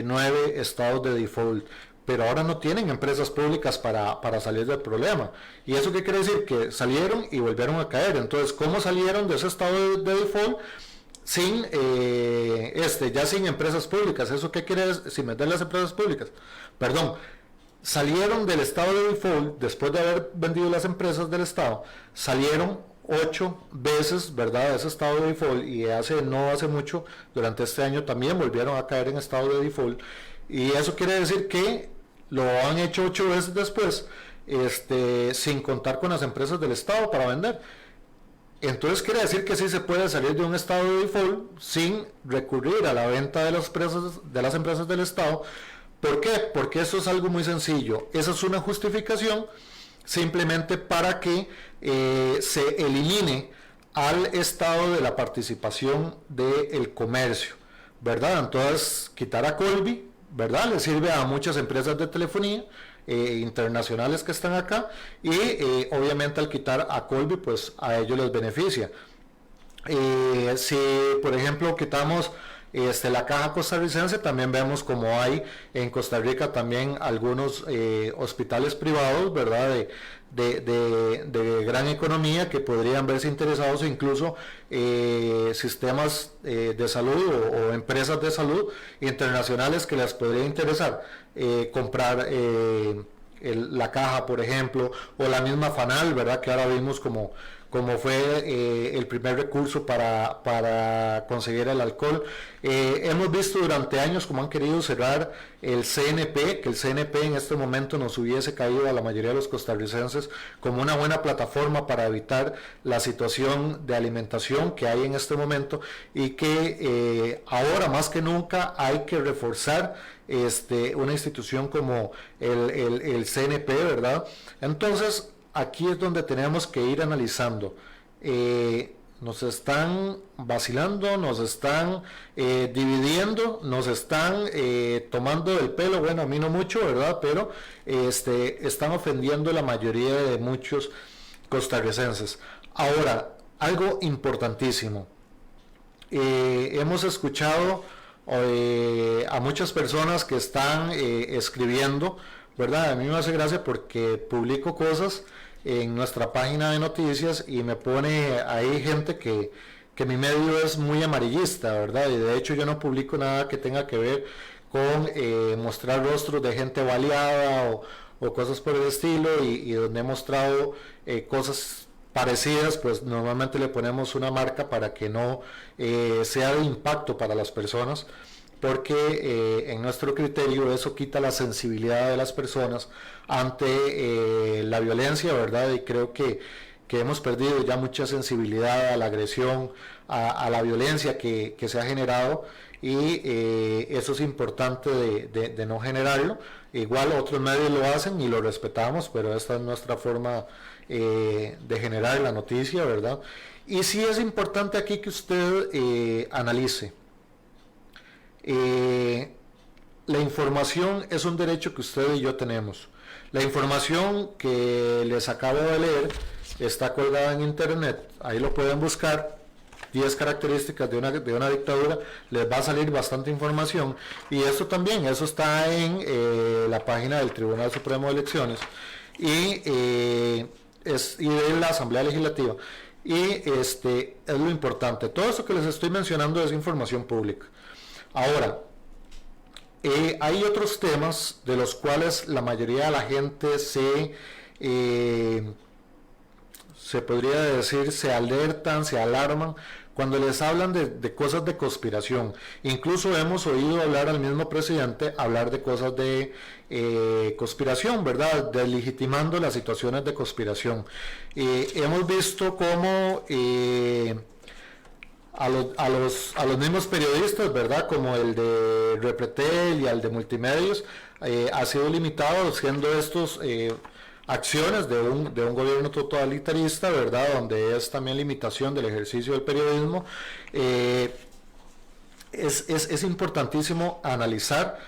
9 estados de default. Pero ahora no tienen empresas públicas para salir del problema. ¿Y eso qué quiere decir? Que salieron y volvieron a caer. Entonces, ¿cómo salieron de ese estado de default? Sin ya sin empresas públicas. ¿Eso qué quiere decir? Sin vender las empresas públicas, perdón, salieron del estado de default, después de haber vendido las empresas del estado, salieron 8 veces, ¿verdad?, de ese estado de default, y no hace mucho, durante este año, también volvieron a caer en estado de default, y eso quiere decir que lo han hecho 8 veces después, sin contar con las empresas del estado para vender. Entonces quiere decir que sí se puede salir de un estado de default sin recurrir a la venta de las empresas del estado. ¿Por qué? Porque eso es algo muy sencillo. Esa es una justificación simplemente para que se elimine al estado de la participación del comercio, ¿verdad? Entonces, quitar a Colby, ¿verdad?, le sirve a muchas empresas de telefonía internacionales que están acá, y obviamente al quitar a Colby, pues a ellos les beneficia. Si por ejemplo quitamos la caja costarricense, también vemos como hay en Costa Rica también algunos hospitales privados, ¿verdad?, de gran economía, que podrían verse interesados, incluso sistemas de salud o empresas de salud internacionales que les podría interesar comprar la caja, por ejemplo, o la misma FANAL, ¿verdad?, que ahora vimos como fue el primer recurso para conseguir el alcohol. Hemos visto durante años cómo han querido cerrar el CNP, que el CNP en este momento nos hubiese caído a la mayoría de los costarricenses como una buena plataforma para evitar la situación de alimentación que hay en este momento, y que ahora más que nunca hay que reforzar una institución como el CNP, ¿verdad? Entonces, aquí es donde tenemos que ir analizando. Nos están vacilando, nos están dividiendo, nos están tomando del pelo, bueno, a mí no mucho, ¿verdad?, pero están ofendiendo la mayoría de muchos costarricenses. Ahora, algo importantísimo. Hemos escuchado a muchas personas que están escribiendo, ¿verdad? A mí me hace gracia porque publico cosas en nuestra página de noticias y me pone ahí gente que mi medio es muy amarillista, ¿verdad? Y de hecho yo no publico nada que tenga que ver con mostrar rostros de gente baleada o cosas por el estilo, y donde he mostrado cosas parecidas, pues normalmente le ponemos una marca para que no sea de impacto para las personas, porque en nuestro criterio eso quita la sensibilidad de las personas ante la violencia, ¿verdad? Y creo que hemos perdido ya mucha sensibilidad a la agresión, a la violencia que se ha generado, y eso es importante de no generarlo. Igual otros medios lo hacen y lo respetamos, pero esta es nuestra forma de generar la noticia, ¿verdad? Y sí es importante aquí que usted analice. La información es un derecho que usted y yo tenemos. La información que les acabo de leer está colgada en internet, ahí lo pueden buscar. 10 características de una dictadura, les va a salir bastante información, y eso también, eso está en la página del Tribunal Supremo de Elecciones y de la Asamblea Legislativa, y es lo importante. Todo eso que les estoy mencionando es información pública. Ahora, hay otros temas de los cuales la mayoría de la gente se podría decir, se alertan, se alarman cuando les hablan de cosas de conspiración. Incluso hemos oído hablar al mismo presidente, hablar de cosas de conspiración, ¿verdad?, deslegitimando las situaciones de conspiración. Hemos visto cómo a los mismos periodistas, ¿verdad?, como el de Repretel y al de Multimedios, ha sido limitado, siendo estos acciones de un gobierno totalitarista, ¿verdad?, donde es también limitación del ejercicio del periodismo. Es importantísimo analizar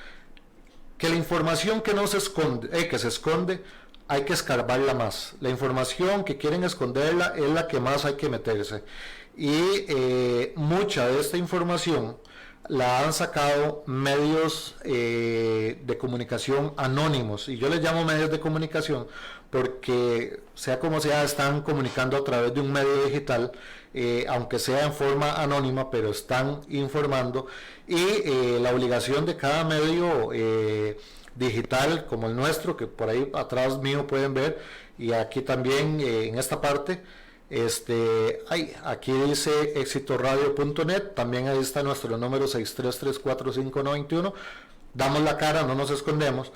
que la información que no se esconde, que se esconde, hay que escarbarla más. La información que quieren esconderla es la que más hay que meterse, y mucha de esta información la han sacado medios de comunicación anónimos, y yo les llamo medios de comunicación porque sea como sea están comunicando a través de un medio digital, aunque sea en forma anónima, pero están informando, y la obligación de cada medio digital como el nuestro, que por ahí atrás mío pueden ver, y aquí también en esta parte, aquí dice exitoradio.net, también ahí está nuestro número 63345921. Damos la cara, no nos escondemos.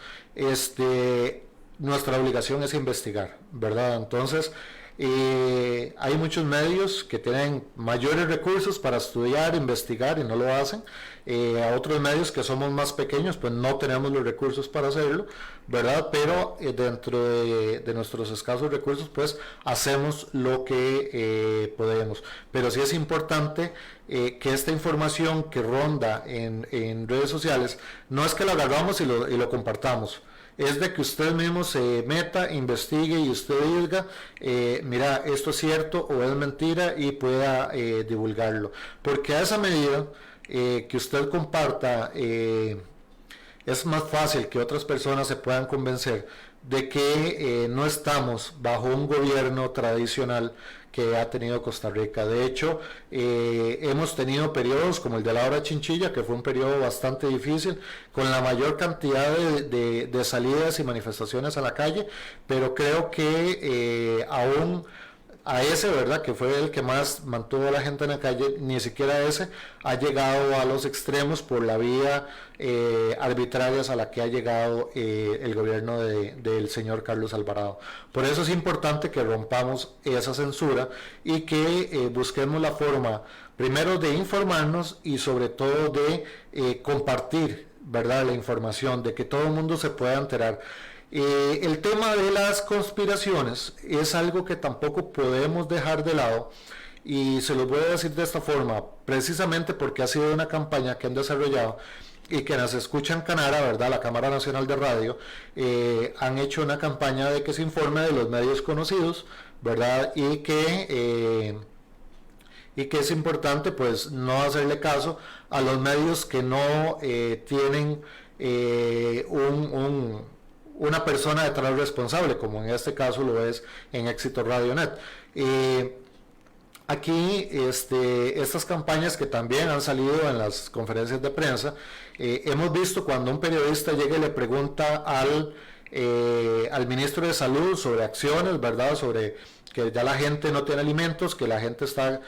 Nuestra obligación es investigar, ¿verdad? Entonces, hay muchos medios que tienen mayores recursos para estudiar, investigar y no lo hacen. A otros medios que somos más pequeños, pues no tenemos los recursos para hacerlo, ¿verdad? Pero dentro de nuestros escasos recursos, pues hacemos lo que podemos. Pero sí es importante que esta información que ronda en redes sociales, no es que la agarramos y lo compartamos, es de que usted mismo se meta, investigue y usted diga, mira, esto es cierto o es mentira, y pueda divulgarlo. Porque a esa medida que usted comparta, es más fácil que otras personas se puedan convencer de que no estamos bajo un gobierno tradicional que ha tenido Costa Rica. De hecho, hemos tenido periodos como el de la hora chinchilla, que fue un periodo bastante difícil, con la mayor cantidad de salidas y manifestaciones a la calle, pero creo que aún a ese, ¿verdad?, que fue el que más mantuvo a la gente en la calle, ni siquiera ese ha llegado a los extremos por la vía arbitrarias a la que ha llegado el gobierno del señor Carlos Alvarado. Por eso es importante que rompamos esa censura y que busquemos la forma, primero, de informarnos y sobre todo de compartir, ¿verdad?, la información, de que todo el mundo se pueda enterar. El tema de las conspiraciones es algo que tampoco podemos dejar de lado, y se los voy a decir de esta forma, precisamente porque ha sido una campaña que han desarrollado y que nos escuchan Canara, ¿verdad?, la Cámara Nacional de Radio, han hecho una campaña de que se informe de los medios conocidos, ¿verdad?, y que es importante pues no hacerle caso a los medios que no tienen una persona detrás responsable, como en este caso lo es en Éxito Radio Net. Aquí estas campañas que también han salido en las conferencias de prensa, hemos visto cuando un periodista llega y le pregunta al ministro de Salud sobre acciones, ¿verdad?, sobre que ya la gente no tiene alimentos, que la gente está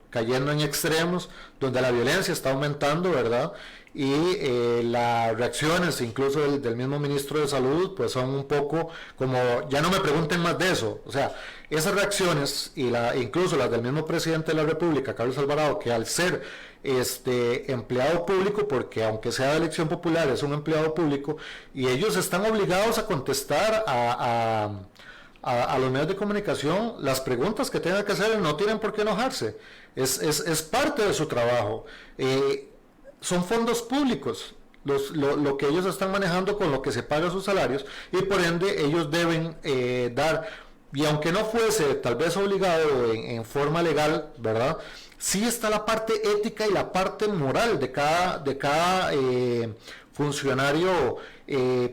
cayendo en extremos, donde la violencia está aumentando, ¿verdad?, y las reacciones incluso del mismo ministro de Salud pues son un poco como, ya no me pregunten más de eso. O sea, esas reacciones y incluso las del mismo presidente de la República, Carlos Alvarado, que al ser empleado público, porque aunque sea de elección popular es un empleado público, y ellos están obligados a contestar a los medios de comunicación las preguntas que tengan que hacer, no tienen por qué enojarse, es parte de su trabajo. Son fondos públicos lo que ellos están manejando, con lo que se paga sus salarios, y por ende ellos deben dar, y aunque no fuese tal vez obligado en forma legal, ¿verdad?, sí está la parte ética y la parte moral de cada funcionario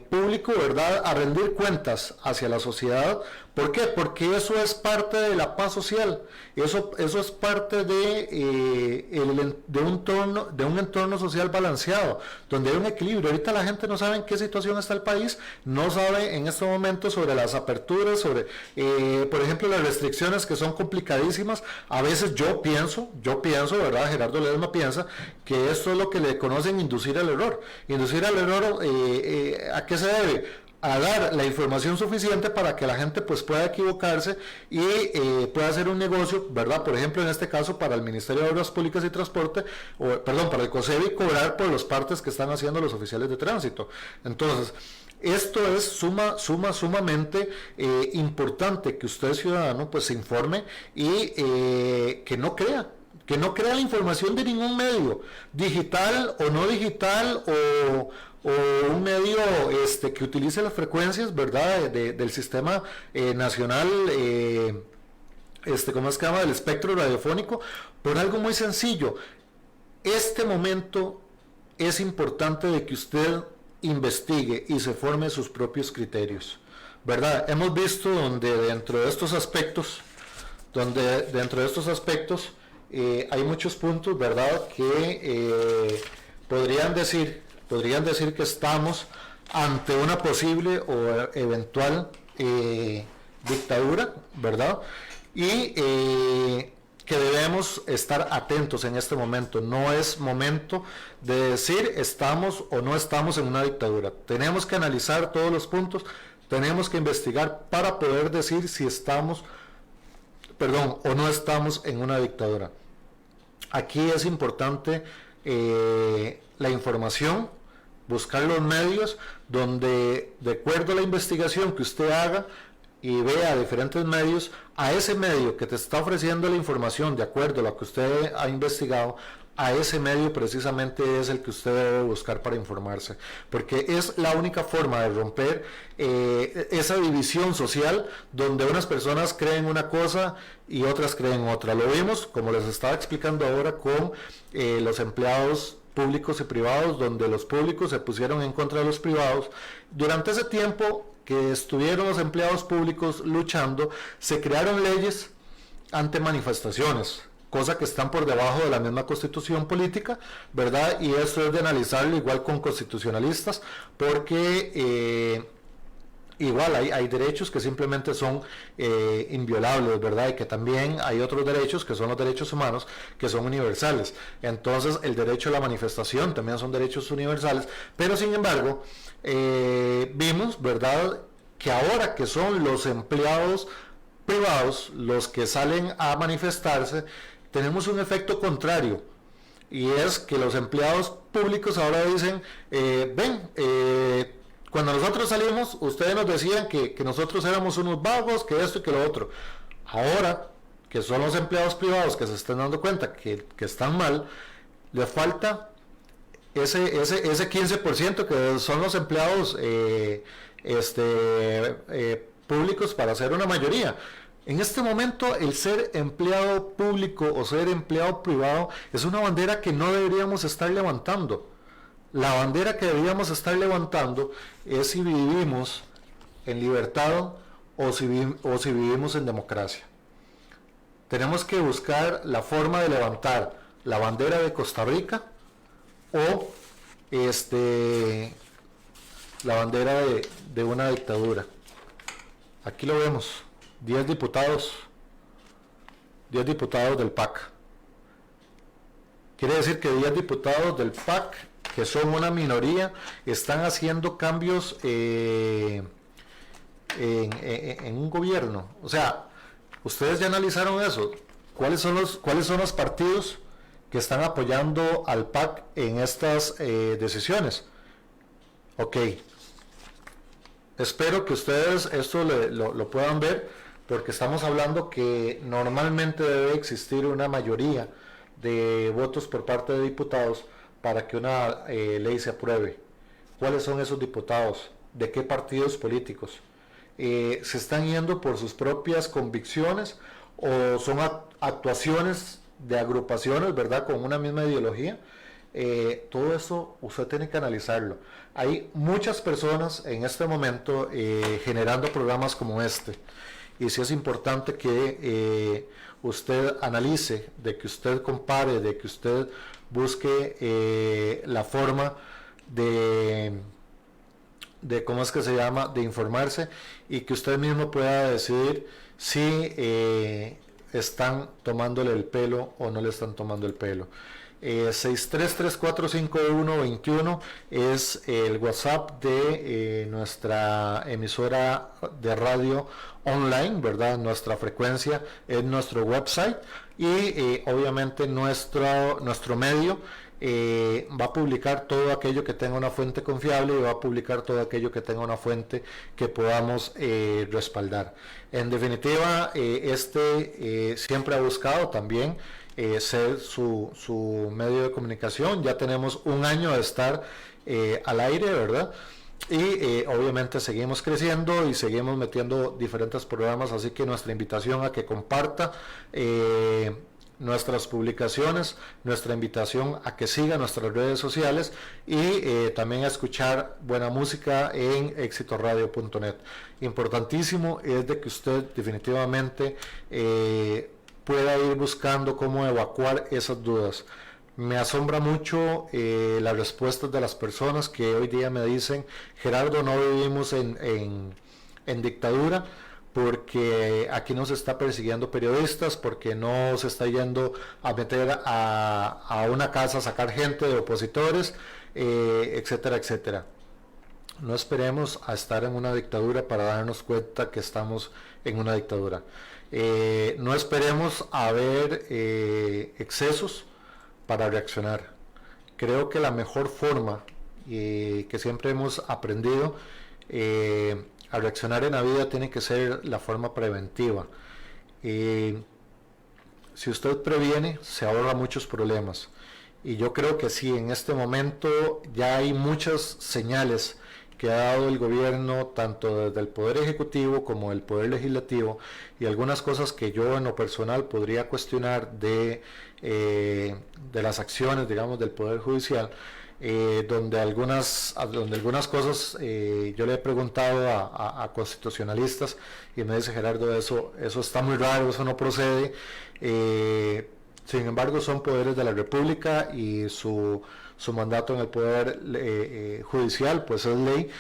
público, ¿verdad?, a rendir cuentas hacia la sociedad. ¿Por qué? Porque eso es parte de la paz social, eso es parte de un entorno social balanceado, donde hay un equilibrio. Ahorita la gente no sabe en qué situación está el país, no sabe en este momento sobre las aperturas, sobre, por ejemplo, las restricciones, que son complicadísimas. A veces yo pienso, ¿verdad?, Gerardo Ledesma piensa que esto es lo que le conocen inducir al error. Inducir al error, ¿a qué se debe? A dar la información suficiente para que la gente pues pueda equivocarse y pueda hacer un negocio, ¿verdad? Por ejemplo, en este caso, para el Ministerio de Obras Públicas y Transporte, para el COSEBI, cobrar por los partes que están haciendo los oficiales de tránsito. Entonces, esto es sumamente importante, que usted, ciudadano, pues se informe y que no crea la información de ningún medio, digital o no digital, o un medio que utilice las frecuencias, ¿verdad?, del sistema nacional, ¿cómo se llama?, del espectro radiofónico, por algo muy sencillo. Este momento es importante de que usted investigue y se forme sus propios criterios, ¿verdad? Hemos visto donde dentro de estos aspectos hay muchos puntos, ¿verdad?, que podrían decir podrían decir que estamos ante una posible o eventual dictadura, ¿verdad? Y que debemos estar atentos en este momento. No es momento de decir estamos o no estamos en una dictadura. Tenemos que analizar todos los puntos, tenemos que investigar para poder decir si estamos, o no estamos en una dictadura. Aquí es importante la información, buscar los medios donde, de acuerdo a la investigación que usted haga y vea diferentes medios, a ese medio que te está ofreciendo la información de acuerdo a lo que usted ha investigado, a ese medio precisamente es el que usted debe buscar para informarse, porque es la única forma de romper esa división social donde unas personas creen una cosa y otras creen otra. Lo vimos, como les estaba explicando ahora, con los empleados públicos y privados, donde los públicos se pusieron en contra de los privados. Durante ese tiempo que estuvieron los empleados públicos luchando, se crearon leyes ante manifestaciones, cosa que están por debajo de la misma constitución política, ¿verdad? Y eso es de analizarlo igual con constitucionalistas, porque igual hay derechos que simplemente son inviolables, ¿verdad? Y que también hay otros derechos que son los derechos humanos, que son universales. Entonces el derecho a la manifestación también son derechos universales, pero sin embargo vimos, ¿verdad?, que ahora que son los empleados privados los que salen a manifestarse, tenemos un efecto contrario, y es que los empleados públicos ahora dicen, cuando nosotros salimos, ustedes nos decían que nosotros éramos unos vagos, que esto y que lo otro. Ahora que son los empleados privados que se están dando cuenta que están mal, les falta ese 15% que son los empleados públicos para ser una mayoría. En este momento el ser empleado público o ser empleado privado es una bandera que no deberíamos estar levantando. La bandera que deberíamos estar levantando es si vivimos en libertad o si vivimos en democracia. Tenemos que buscar la forma de levantar la bandera de Costa Rica o la bandera de una dictadura. Aquí lo vemos, 10 diputados del PAC. Quiere decir que 10 diputados del PAC, que son una minoría, están haciendo cambios en un gobierno. O sea, ustedes ya analizaron eso. ¿Cuáles son los partidos que están apoyando al PAC en estas decisiones? Ok, espero que ustedes esto lo puedan ver, porque estamos hablando que normalmente debe existir una mayoría de votos por parte de diputados para que una ley se apruebe. ¿Cuáles son esos diputados? ¿De qué partidos políticos? ¿Se están yendo por sus propias convicciones o son actuaciones de agrupaciones, ¿verdad?, con una misma ideología? Todo eso usted tiene que analizarlo. Hay muchas personas en este momento generando programas como este, y sí es importante que usted analice, de que usted compare, de que usted busque la forma de cómo es que se llama, de informarse, y que usted mismo pueda decidir si están tomándole el pelo o no le están tomando el pelo. 63345121 es el WhatsApp de nuestra emisora de radio online, ¿verdad? Nuestra frecuencia es nuestro website, y obviamente nuestro medio va a publicar todo aquello que tenga una fuente confiable, y va a publicar todo aquello que tenga una fuente que podamos respaldar. En definitiva, siempre ha buscado también ser su medio de comunicación. Ya tenemos un año de estar al aire, ¿verdad? Y obviamente seguimos creciendo y seguimos metiendo diferentes programas, así que nuestra invitación a que comparta nuestras publicaciones, nuestra invitación a que siga nuestras redes sociales, y también a escuchar buena música en exitoradio.net. Importantísimo es de que usted definitivamente pueda ir buscando cómo evacuar esas dudas. Me asombra mucho las respuestas de las personas que hoy día me dicen, Gerardo, no vivimos en dictadura, porque aquí no se está persiguiendo periodistas, porque no se está yendo a meter a una casa a sacar gente de opositores, etcétera, etcétera. No esperemos a estar en una dictadura para darnos cuenta que estamos en una dictadura. No esperemos a ver excesos para reaccionar. Creo que la mejor forma que siempre hemos aprendido a reaccionar en la vida tiene que ser la forma preventiva. Si usted previene, se ahorra muchos problemas. Y yo creo que sí, en este momento ya hay muchas señales que ha dado el gobierno, tanto desde el Poder Ejecutivo como el Poder Legislativo, y algunas cosas que yo en lo personal podría cuestionar de las acciones, digamos, del Poder Judicial, donde algunas cosas yo le he preguntado a constitucionalistas y me dice, Gerardo, eso está muy raro, eso no procede. Sin embargo, son poderes de la República y su mandato en el Poder Judicial pues es ley,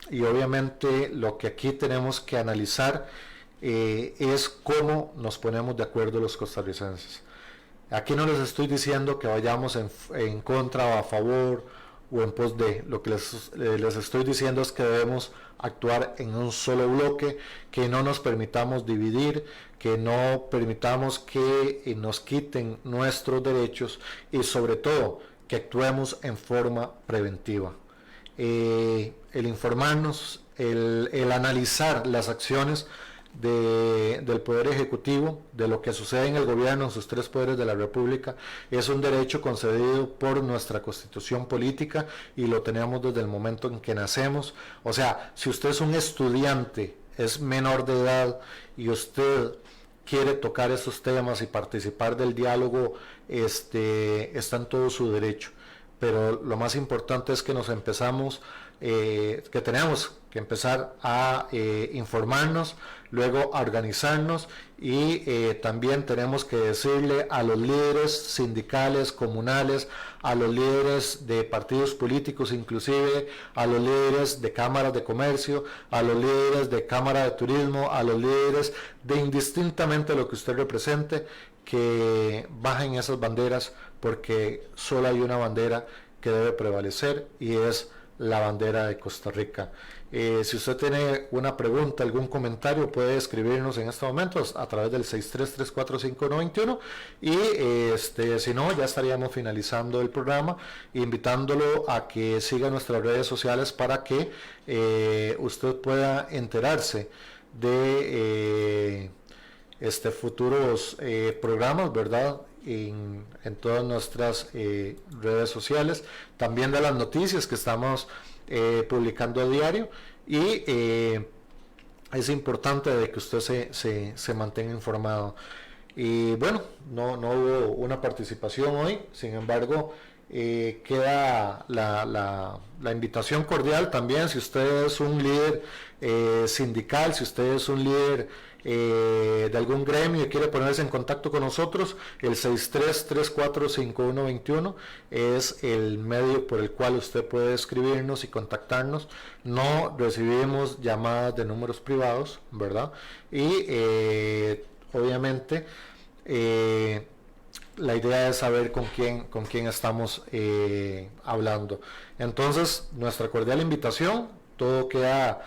y obviamente lo que aquí tenemos que analizar es cómo nos ponemos de acuerdo los costarricenses. Aquí no les estoy diciendo que vayamos en contra o a favor o en pos de. Lo que les estoy diciendo es que debemos actuar en un solo bloque, que no nos permitamos dividir, que no permitamos que nos quiten nuestros derechos y sobre todo que actuemos en forma preventiva. El informarnos, el analizar las acciones del Poder Ejecutivo, de lo que sucede en el gobierno, en sus tres poderes de la República, es un derecho concedido por nuestra Constitución política y lo tenemos desde el momento en que nacemos. O sea, si usted es un estudiante, es menor de edad y usted quiere tocar esos temas y participar del diálogo, está en todo su derecho. Pero lo más importante es que nos empezamos, que tenemos que empezar a informarnos, luego a organizarnos y también tenemos que decirle a los líderes sindicales, comunales, a los líderes de partidos políticos, inclusive a los líderes de cámaras de comercio, a los líderes de cámara de turismo, a los líderes de indistintamente lo que usted represente, que bajen esas banderas, porque solo hay una bandera que debe prevalecer y es la bandera de Costa Rica. Si usted tiene una pregunta, algún comentario, puede escribirnos en estos momentos a través del 63345121 y si no, ya estaríamos finalizando el programa, invitándolo a que siga nuestras redes sociales para que usted pueda enterarse de futuros programas, ¿verdad? En todas nuestras redes sociales, también de las noticias que estamos publicando a diario y es importante de que usted se mantenga informado. Y bueno, no hubo una participación hoy, sin embargo queda la invitación cordial también, si usted es un líder sindical, si usted es un líder de algún gremio y quiere ponerse en contacto con nosotros, el 63345121 es el medio por el cual usted puede escribirnos y contactarnos. No recibimos llamadas de números privados, ¿verdad? Y obviamente la idea es saber con quién estamos hablando. Entonces, nuestra cordial invitación, todo queda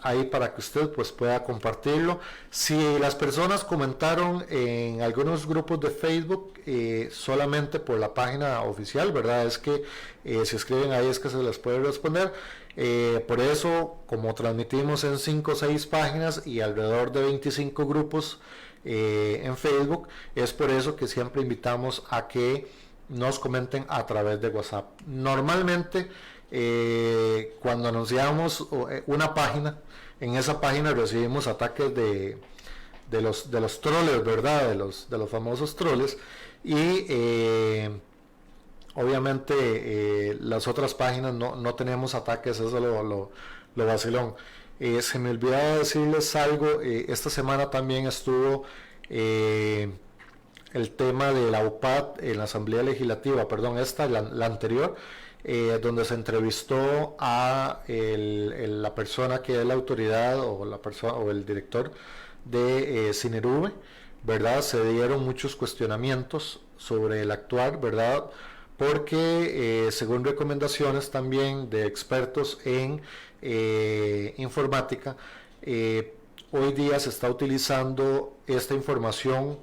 ahí para que usted pues pueda compartirlo. Si las personas comentaron en algunos grupos de Facebook, solamente por la página oficial, ¿verdad? Es que si escriben ahí es que se les puede responder. Por eso, como transmitimos en 5 o 6 páginas y alrededor de 25 grupos en Facebook, es por eso que siempre invitamos a que nos comenten a través de WhatsApp. Normalmente cuando anunciamos una página, en esa página recibimos ataques de los troles, ¿verdad? De los famosos troles, y obviamente las otras páginas no tenemos ataques. Eso es lo vacilón. Se me olvidaba decirles algo, esta semana también estuvo el tema de la UPAD en la Asamblea Legislativa, perdón, la anterior, donde se entrevistó a la persona que es la autoridad o la persona o el director de Cinerube, ¿verdad? Se dieron muchos cuestionamientos sobre el actuar, ¿verdad? Porque según recomendaciones también de expertos en informática, hoy día se está utilizando esta información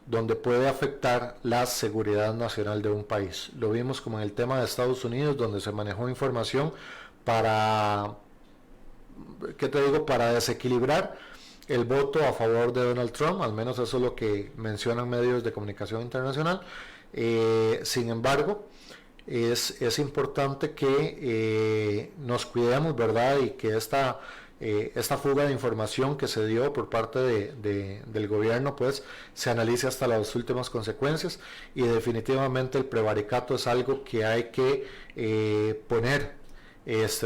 donde puede afectar la seguridad nacional de un país. Lo vimos como en el tema de Estados Unidos, donde se manejó información para, ¿qué te digo?, para desequilibrar el voto a favor de Donald Trump, al menos eso es lo que mencionan medios de comunicación internacional. Sin embargo, es importante que nos cuidemos, ¿verdad? Y que esta fuga de información que se dio por parte del gobierno, pues se analice hasta las últimas consecuencias, y definitivamente el prevaricato es algo que hay que poner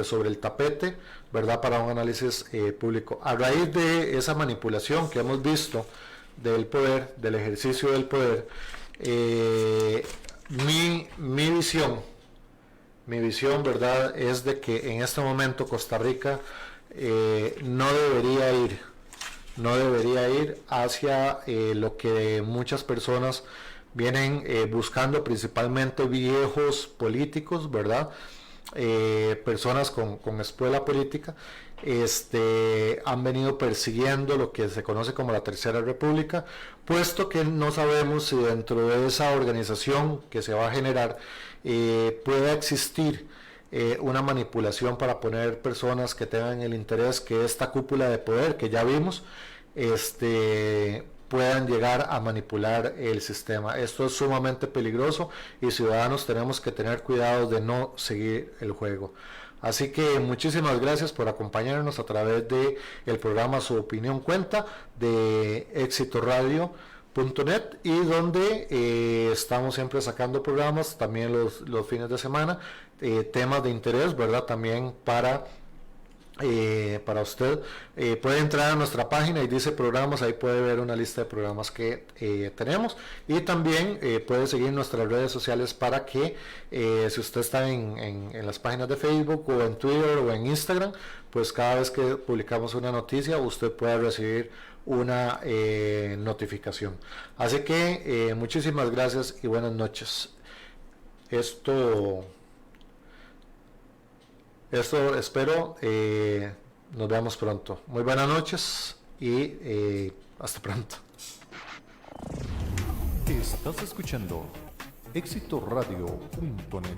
sobre el tapete, ¿verdad? Para un análisis público. A raíz de esa manipulación que hemos visto del poder, del ejercicio del poder, mi visión, ¿verdad?, es de que en este momento Costa Rica no debería ir hacia lo que muchas personas vienen buscando, principalmente viejos políticos, ¿verdad? Personas con escuela política, han venido persiguiendo lo que se conoce como la Tercera República, puesto que no sabemos si dentro de esa organización que se va a generar pueda existir una manipulación para poner personas que tengan el interés que esta cúpula de poder que ya vimos puedan llegar a manipular el sistema. Esto es sumamente peligroso y ciudadanos tenemos que tener cuidado de no seguir el juego. Así que muchísimas gracias por acompañarnos a través de el programa Su Opinión Cuenta de ExitoRadio.net, y donde estamos siempre sacando programas también los fines de semana, temas de interés, ¿verdad? También para usted. Puede entrar a nuestra página y dice programas, ahí puede ver una lista de programas que tenemos, y también puede seguir nuestras redes sociales para que si usted está en las páginas de Facebook o en Twitter o en Instagram, pues cada vez que publicamos una noticia usted pueda recibir una notificación. Así que muchísimas gracias y buenas noches. Esto espero nos veamos pronto. Muy buenas noches y hasta pronto. Estás escuchando ExitoRadio.net.